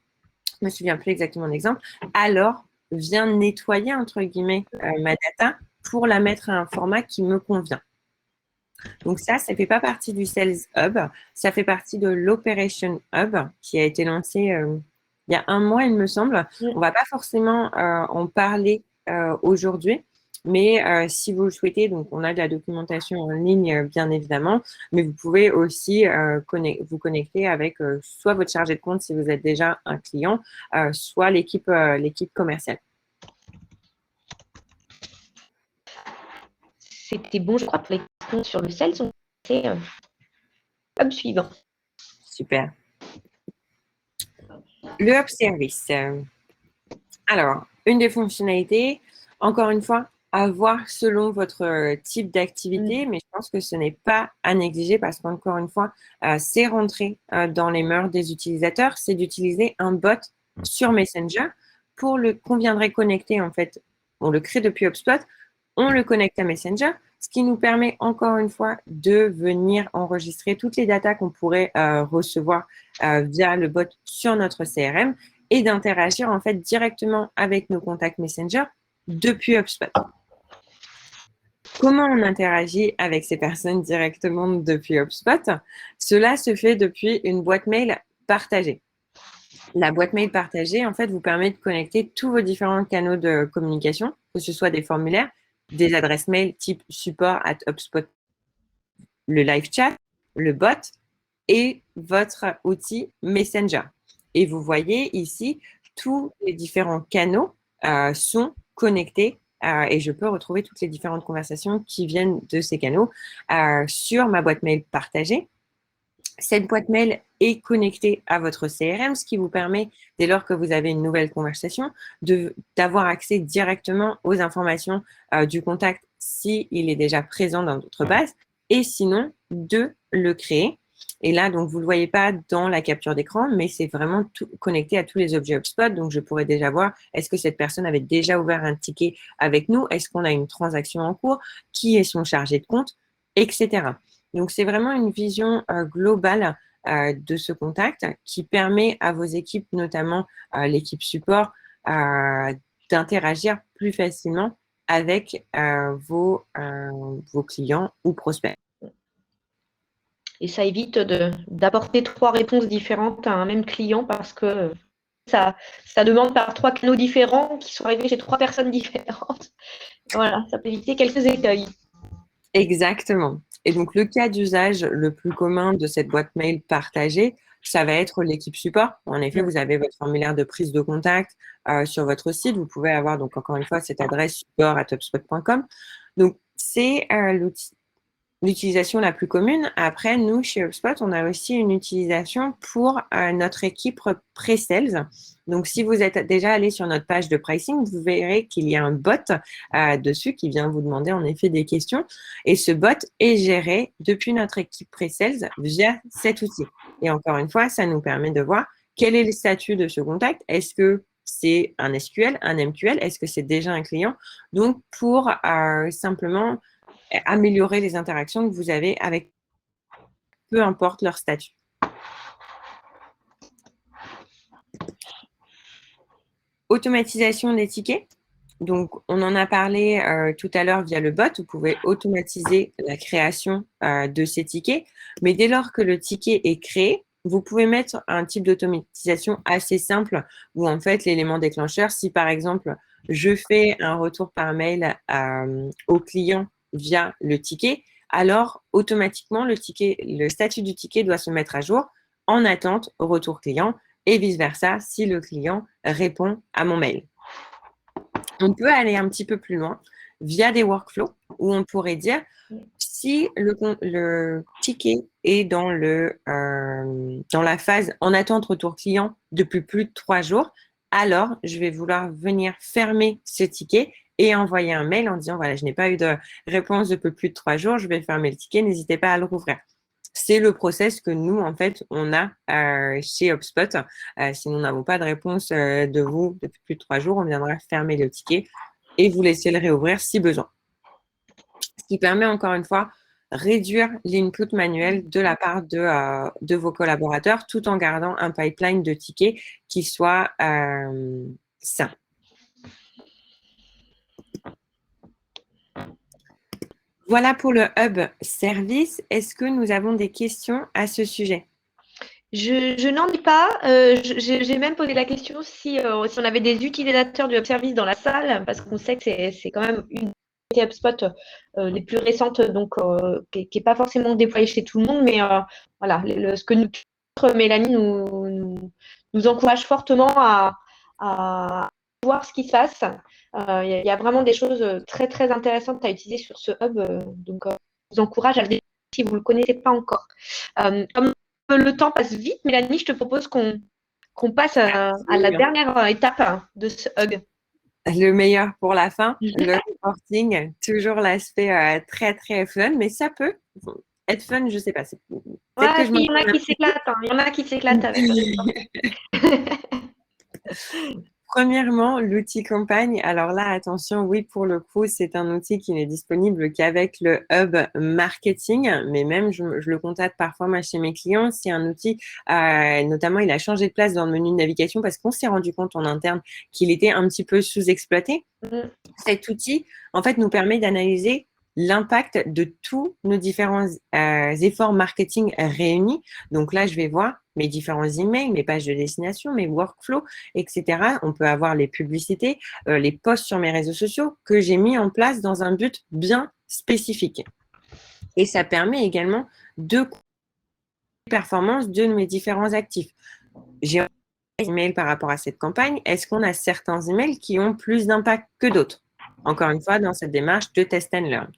me souviens plus exactement de l'exemple, alors viens nettoyer entre guillemets ma data pour la mettre à un format qui me convient. Donc ça fait pas partie du Sales Hub, ça fait partie de l'Operation Hub qui a été lancé il y a un mois, il me semble. On va pas forcément en parler aujourd'hui, mais si vous le souhaitez, donc on a de la documentation en ligne bien évidemment, mais vous pouvez aussi vous connecter avec soit votre chargé de compte si vous êtes déjà un client, soit l'équipe commerciale. C'était bon, je crois, pour les questions sur le sales. On passait hub suivant. Super. Le hub service. Alors, une des fonctionnalités, encore une fois, à voir selon votre type d'activité, mais je pense que ce n'est pas à négliger parce qu'encore une fois, c'est rentré dans les mœurs des utilisateurs, c'est d'utiliser un bot sur Messenger qu'on viendrait connecter en fait. On le crée depuis HubSpot, on le connecte à Messenger, ce qui nous permet encore une fois de venir enregistrer toutes les datas qu'on pourrait recevoir via le bot sur notre CRM et d'interagir en fait directement avec nos contacts Messenger depuis HubSpot. Comment on interagit avec ces personnes directement depuis HubSpot? Cela se fait depuis une boîte mail partagée. La boîte mail partagée, en fait, vous permet de connecter tous vos différents canaux de communication, que ce soit des formulaires, des adresses mail type support@hubspot, le live chat, le bot et votre outil Messenger. Et vous voyez ici, tous les différents canaux sont connectés et je peux retrouver toutes les différentes conversations qui viennent de ces canaux sur ma boîte mail partagée. Cette boîte mail est connectée à votre CRM, ce qui vous permet, dès lors que vous avez une nouvelle conversation, d'avoir accès directement aux informations du contact s'il est déjà présent dans votre base, et sinon de le créer. Et là, donc, vous ne le voyez pas dans la capture d'écran, mais c'est vraiment connecté à tous les objets HubSpot. Donc, je pourrais déjà voir, est-ce que cette personne avait déjà ouvert un ticket avec nous? Est-ce qu'on a une transaction en cours? Qui est son chargé de compte? Etc. Donc, c'est vraiment une vision globale de ce contact qui permet à vos équipes, notamment l'équipe support, d'interagir plus facilement avec vos clients ou prospects. Et ça évite d'apporter 3 réponses différentes à un même client parce que ça demande par 3 canaux différents qui sont arrivés chez 3 personnes différentes. Voilà, ça peut éviter quelques écueils. Exactement. Et donc, le cas d'usage le plus commun de cette boîte mail partagée, ça va être l'équipe support. En effet, vous avez votre formulaire de prise de contact sur votre site. Vous pouvez avoir, donc, encore une fois, cette adresse support@hubspot.com. Donc, c'est l'outil. l'utilisation la plus commune. Après, nous, chez HubSpot, on a aussi une utilisation pour notre équipe pre-sales. Donc, si vous êtes déjà allé sur notre page de pricing, vous verrez qu'il y a un bot dessus qui vient vous demander en effet des questions. Et ce bot est géré depuis notre équipe pre-sales via cet outil. Et encore une fois, ça nous permet de voir quel est le statut de ce contact. Est-ce que c'est un SQL, un MQL? Est-ce que c'est déjà un client? Donc, pour simplement améliorer les interactions que vous avez avec peu importe leur statut. Automatisation des tickets. Donc, on en a parlé tout à l'heure via le bot. Vous pouvez automatiser la création de ces tickets. Mais dès lors que le ticket est créé, vous pouvez mettre un type d'automatisation assez simple où, en fait, l'élément déclencheur, si par exemple, je fais un retour par mail au client via le ticket, alors automatiquement, le statut du ticket doit se mettre à jour en attente retour client et vice-versa si le client répond à mon mail. On peut aller un petit peu plus loin via des workflows où on pourrait dire si le ticket est dans la phase en attente retour client depuis plus de 3 jours, alors je vais vouloir venir fermer ce ticket et envoyer un mail en disant voilà, je n'ai pas eu de réponse depuis plus de 3 jours, je vais fermer le ticket, n'hésitez pas à le rouvrir. C'est le process que nous, en fait, on a chez HubSpot. Si nous n'avons pas de réponse de vous depuis plus de 3 jours, on viendra fermer le ticket et vous laisser le réouvrir si besoin. Ce qui permet, encore une fois, réduire l'input manuel de la part de vos collaborateurs tout en gardant un pipeline de tickets qui soit sain. Voilà pour le Hub Service. Est-ce que nous avons des questions à ce sujet? Je n'en ai pas. J'ai même posé la question si on avait des utilisateurs du Hub Service dans la salle, parce qu'on sait que c'est quand même une des HubSpot les plus récentes, donc qui n'est pas forcément déployée chez tout le monde, mais voilà, ce que Mélanie nous encourage fortement à voir ce qui se passe. Il y a vraiment des choses très, très intéressantes à utiliser sur ce hub. Donc, je vous encourage à le découvrir si vous ne le connaissez pas encore. Comme le temps passe vite, Mélanie, je te propose qu'on passe à la dernière étape de ce hub. Le meilleur pour la fin, le reporting, toujours l'aspect très, très fun, mais ça peut être fun, je ne sais pas. Ouais, il y en a qui s'éclatent. Il y en a qui s'éclatent avec. Premièrement, l'outil campagne. Alors là, attention, oui, pour le coup, c'est un outil qui n'est disponible qu'avec le hub marketing, mais même je le contacte parfois moi chez mes clients. C'est un outil, notamment, il a changé de place dans le menu de navigation parce qu'on s'est rendu compte en interne qu'il était un petit peu sous-exploité. Cet outil, en fait, nous permet d'analyser l'impact de tous nos différents efforts marketing réunis. Donc là, je vais voir mes différents emails, mes pages de destination, mes workflows, etc. On peut avoir les publicités, les posts sur mes réseaux sociaux que j'ai mis en place dans un but bien spécifique. Et ça permet également de performance de mes différents actifs. J'ai un email par rapport à cette campagne. Est-ce qu'on a certains emails qui ont plus d'impact que d'autres? Encore une fois, dans cette démarche de test and learn.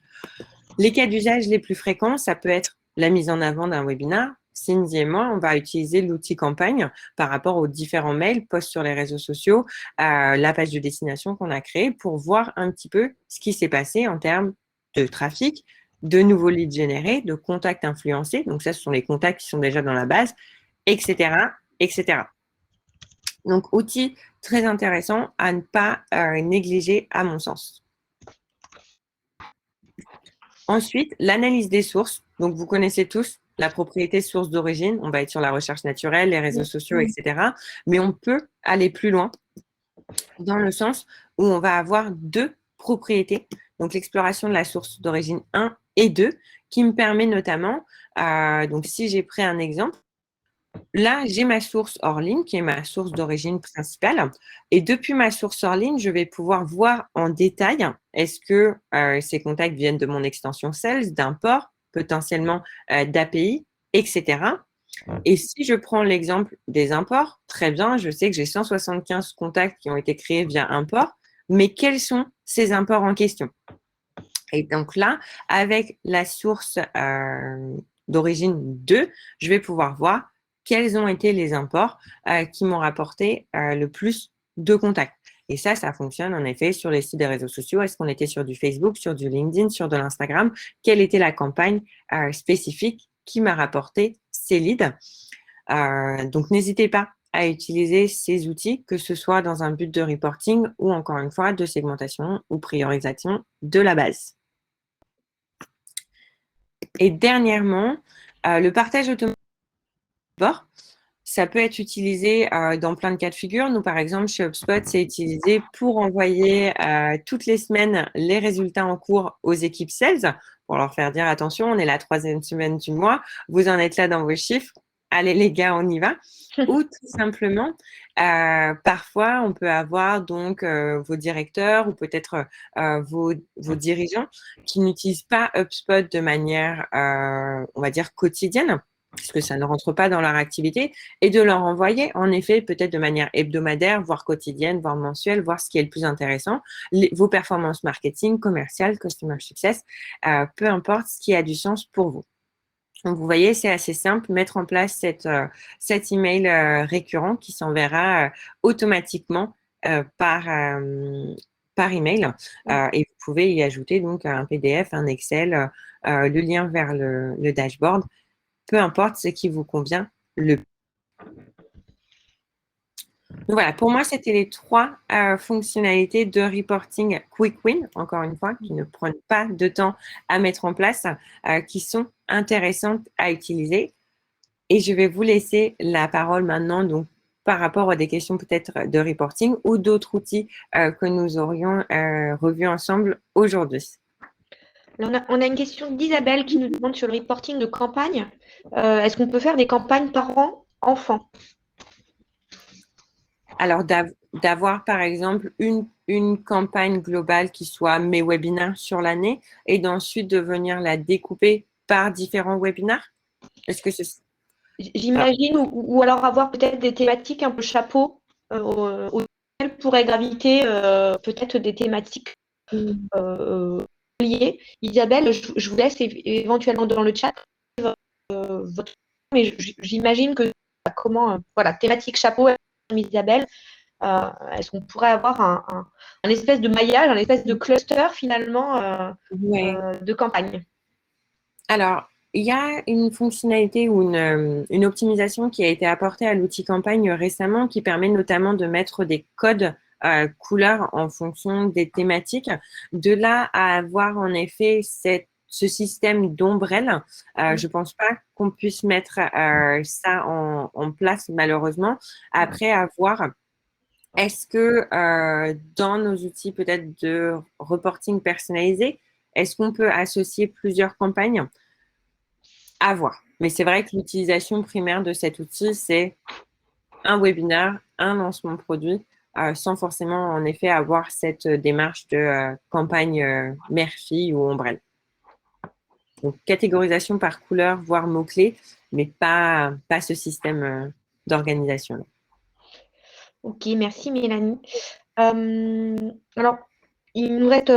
Les cas d'usage les plus fréquents, ça peut être la mise en avant d'un webinaire. Cindy et moi, on va utiliser l'outil campagne par rapport aux différents mails, posts sur les réseaux sociaux, la page de destination qu'on a créée pour voir un petit peu ce qui s'est passé en termes de trafic, de nouveaux leads générés, de contacts influencés. Donc ça, ce sont les contacts qui sont déjà dans la base, etc., etc. Donc, outil très intéressant à ne pas négliger à mon sens. Ensuite, l'analyse des sources. Donc, vous connaissez tous la propriété source d'origine. On va être sur la recherche naturelle, les réseaux sociaux, etc. Mais on peut aller plus loin dans le sens où on va avoir deux propriétés. Donc, l'exploration de la source d'origine 1 et 2 qui me permet notamment, donc si j'ai pris un exemple, là, j'ai ma source hors ligne qui est ma source d'origine principale. Et depuis ma source hors ligne, je vais pouvoir voir en détail est-ce que ces contacts viennent de mon extension sales, d'un port, potentiellement d'API, etc. Et si je prends l'exemple des imports, très bien, je sais que j'ai 175 contacts qui ont été créés via import, mais quels sont ces imports en question? Et donc là, avec la source d'origine 2, je vais pouvoir voir quels ont été les imports qui m'ont rapporté le plus de contacts. Et ça fonctionne en effet sur les sites des réseaux sociaux. Est-ce qu'on était sur du Facebook, sur du LinkedIn, sur de l'Instagram? Quelle était la campagne spécifique qui m'a rapporté ces leads? Donc, n'hésitez pas à utiliser ces outils, que ce soit dans un but de reporting ou encore une fois de segmentation ou priorisation de la base. Et dernièrement, le partage automatique, ça peut être utilisé dans plein de cas de figure. Nous, par exemple, chez HubSpot, c'est utilisé pour envoyer toutes les semaines les résultats en cours aux équipes sales pour leur faire dire attention, on est la 3e semaine du mois, vous en êtes là dans vos chiffres, allez les gars, on y va. Ou tout simplement, parfois, on peut avoir donc vos directeurs ou peut-être vos dirigeants qui n'utilisent pas HubSpot de manière, on va dire, quotidienne, puisque ça ne rentre pas dans leur activité, et de leur envoyer, en effet, peut-être de manière hebdomadaire, voire quotidienne, voire mensuelle, voir ce qui est le plus intéressant, vos performances marketing, commerciales, customer success, peu importe ce qui a du sens pour vous. Donc, vous voyez, c'est assez simple, mettre en place cet email récurrent qui s'enverra automatiquement par email. Et vous pouvez y ajouter donc un PDF, un Excel, le lien vers le dashboard, peu importe ce qui vous convient le plus. Donc voilà, pour moi, c'était les 3 fonctionnalités de reporting Quick Win, encore une fois, qui ne prennent pas de temps à mettre en place, qui sont intéressantes à utiliser. Et je vais vous laisser la parole maintenant, donc, par rapport à des questions peut-être de reporting ou d'autres outils que nous aurions revus ensemble aujourd'hui. On a une question d'Isabelle qui nous demande sur le reporting de campagne. Est-ce qu'on peut faire des campagnes parents-enfants? Alors, d'avoir, par exemple, une campagne globale qui soit mes webinaires sur l'année et d'ensuite de venir la découper par différents webinaires? Est-ce que c'est… J'imagine, ou alors avoir peut-être des thématiques un peu chapeau auxquelles pourraient graviter peut-être des thématiques liées. Isabelle, je vous laisse éventuellement dans le chat votre… Mais j'imagine que comment, voilà, thématique chapeau, Isabelle, est-ce qu'on pourrait avoir un espèce de maillage, un espèce de cluster finalement de campagne? Alors, il y a une fonctionnalité ou une optimisation qui a été apportée à l'outil campagne récemment qui permet notamment de mettre des codes couleurs en fonction des thématiques. De là à avoir en effet ce système d'ombrelle, je ne pense pas qu'on puisse mettre ça en place malheureusement. Après, à voir, est-ce que dans nos outils peut-être de reporting personnalisé, est-ce qu'on peut associer plusieurs campagnes? À voir. Mais c'est vrai que l'utilisation primaire de cet outil, c'est un webinaire, un lancement produit, sans forcément en effet avoir cette démarche de campagne mère-fille ou ombrelle. Donc, catégorisation par couleur, voire mots-clés, mais pas ce système d'organisation. Ok, merci Mélanie. Alors, il nous reste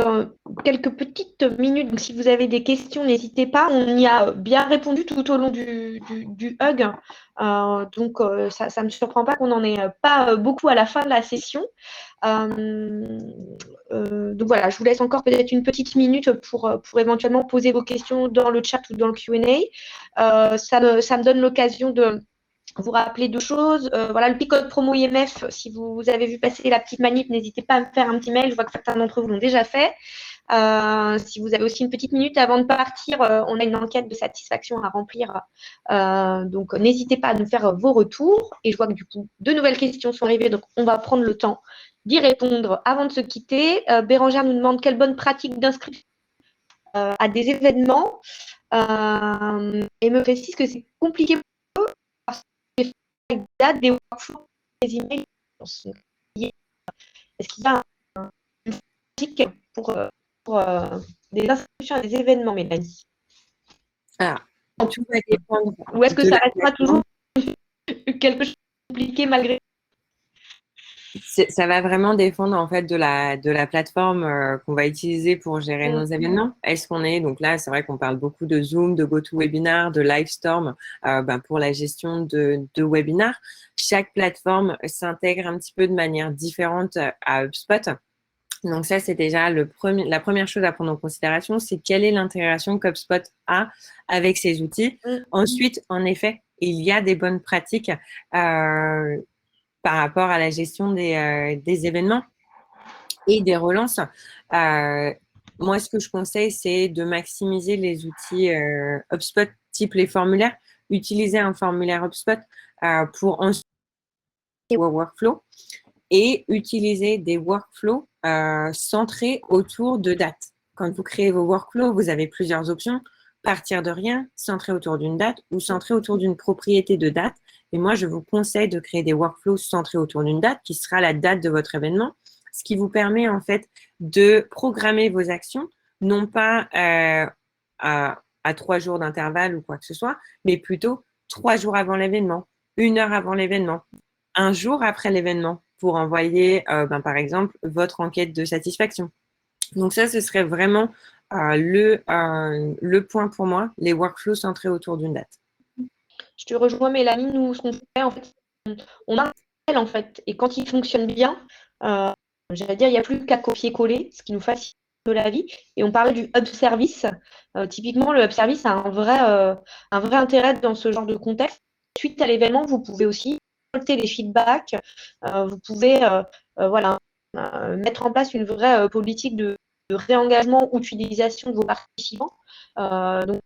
quelques petites minutes, donc si vous avez des questions, n'hésitez pas. On y a bien répondu tout au long du hug, donc ça ne me surprend pas qu'on n'en ait pas beaucoup à la fin de la session. Donc voilà, je vous laisse encore peut-être une petite minute pour éventuellement poser vos questions dans le chat ou dans le Q&A. Ça me donne l'occasion de vous rappeler 2 choses. Voilà, le code promo IMF, si vous avez vu passer la petite manip, n'hésitez pas à me faire un petit mail. Je vois que certains d'entre vous l'ont déjà fait. Si vous avez aussi une petite minute avant de partir, on a une enquête de satisfaction à remplir. Donc, n'hésitez pas à nous faire vos retours. Et je vois que du coup, 2 nouvelles questions sont arrivées. Donc, on va prendre le temps d'y répondre avant de se quitter. Bérangère nous demande quelle bonne pratique d'inscription à des événements. Et me précise que c'est compliqué pour eux parce que des dates, des workflows, des emails. Est-ce qu'il y a une pratique pour des inscriptions à des événements, Mélanie? Alors, tout va dépendre. Ou est-ce que ça restera toujours quelque chose de compliqué malgré… Ça va vraiment dépendre en fait de la plateforme qu'on va utiliser pour gérer Mm. nos événements. Est-ce qu'on est, donc là, c'est vrai qu'on parle beaucoup de Zoom, de GoToWebinar, de Livestorm pour la gestion de webinars. Chaque plateforme s'intègre un petit peu de manière différente à HubSpot. Donc ça, c'est déjà la première chose à prendre en considération, c'est quelle est l'intégration qu'HubSpot a avec ces outils. Mm. Ensuite, en effet, il y a des bonnes pratiques par rapport à la gestion des événements et des relances. Moi, ce que je conseille, c'est de maximiser les outils HubSpot type les formulaires. Utiliser un formulaire HubSpot pour ensuite vos workflows et utiliser des workflows centrés autour de dates. Quand vous créez vos workflows, vous avez plusieurs options. Partir de rien, centré autour d'une date ou centré autour d'une propriété de date. Et moi, je vous conseille de créer des workflows centrés autour d'une date qui sera la date de votre événement, ce qui vous permet en fait de programmer vos actions, non pas à 3 jours d'intervalle ou quoi que ce soit, mais plutôt 3 jours avant l'événement, 1 heure avant l'événement, un jour après l'événement pour envoyer, par exemple, votre enquête de satisfaction. Donc ça, ce serait vraiment le point pour moi, les workflows centrés autour d'une date. Je te rejoins, Mélanie. Nous, ce qu'on fait, en fait, on a un modèle, en fait, et quand il fonctionne bien, j'allais dire, il n'y a plus qu'à copier-coller, ce qui nous facilite la vie. Et on parlait du hub service. Typiquement, le hub service a un vrai intérêt dans ce genre de contexte. Suite à l'événement, vous pouvez aussi récolter les feedbacks. Vous pouvez voilà, mettre en place une vraie politique de réengagement ou d'utilisation de vos participants. Donc,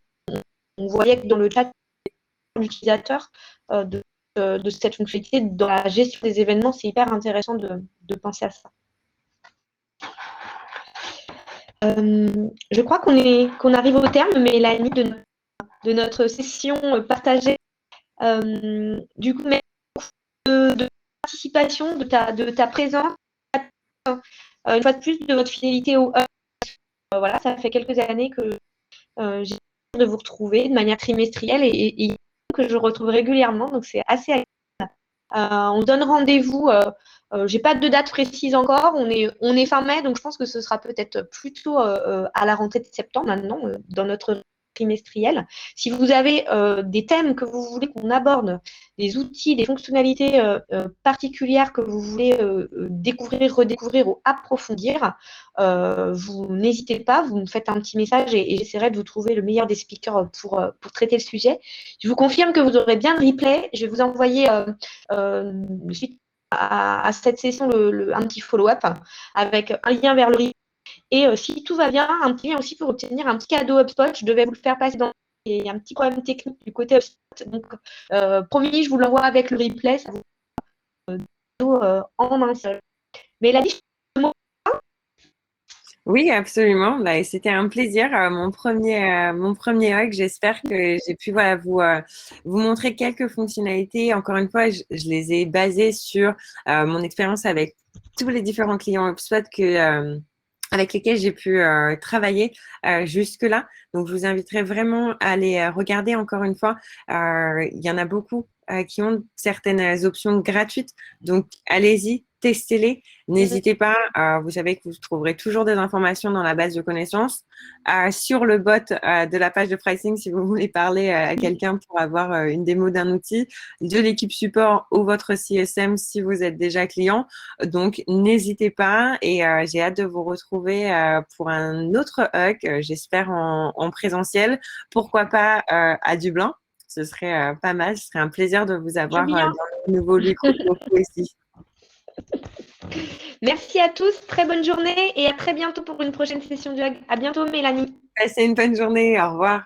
on voyait que dans le chat, l'utilisateur de cette fonctionnalité dans la gestion des événements, c'est hyper intéressant de penser à ça. Je crois qu'on arrive au terme, Mélanie, de notre session partagée. Du coup, merci de participation, de ta présence, une fois de plus, de votre fidélité au hub. Voilà, ça fait quelques années que j'ai de vous retrouver de manière trimestrielle et que je retrouve régulièrement, donc c'est assez agréable. On donne rendez-vous. J'ai pas de date précise encore. On est fin mai, donc je pense que ce sera peut-être plutôt à la rentrée de septembre maintenant, dans notre trimestriel. Si vous avez des thèmes que vous voulez qu'on aborde, des outils, des fonctionnalités particulières que vous voulez découvrir, redécouvrir ou approfondir, vous n'hésitez pas, vous me faites un petit message et j'essaierai de vous trouver le meilleur des speakers pour traiter le sujet. Je vous confirme que vous aurez bien le replay. Je vais vous envoyer suite à cette session un petit follow-up avec un lien vers le replay. Et si tout va bien, un petit lien aussi pour obtenir un petit cadeau HubSpot. Je devais vous le faire passer il y a un petit problème technique du côté HubSpot. Donc, promis, je vous l'envoie avec le replay. Ça vous en un seul. Mais la Oui, absolument. Bah, c'était un plaisir. Mon premier hug. J'espère que j'ai pu voilà, vous montrer quelques fonctionnalités. Encore une fois, je les ai basées sur mon expérience avec tous les différents clients HubSpot avec lesquels j'ai pu travailler jusque-là. Donc, je vous inviterai vraiment à aller regarder encore une fois. Il y en a beaucoup qui ont certaines options gratuites. Donc, allez-y, testez-les. N'hésitez pas. Vous savez que vous trouverez toujours des informations dans la base de connaissances. Sur le bot de la page de pricing, si vous voulez parler à quelqu'un pour avoir une démo d'un outil, de l'équipe support ou votre CSM si vous êtes déjà client. Donc, n'hésitez pas et j'ai hâte de vous retrouver pour un autre hug, j'espère en présentiel. Pourquoi pas à Dublin? Ce serait pas mal. Ce serait un plaisir de vous avoir dans le nouveau locaux ici. Merci à tous, très bonne journée et à très bientôt pour une prochaine session du Hug. À bientôt, Mélanie. Passez une bonne journée. Au revoir.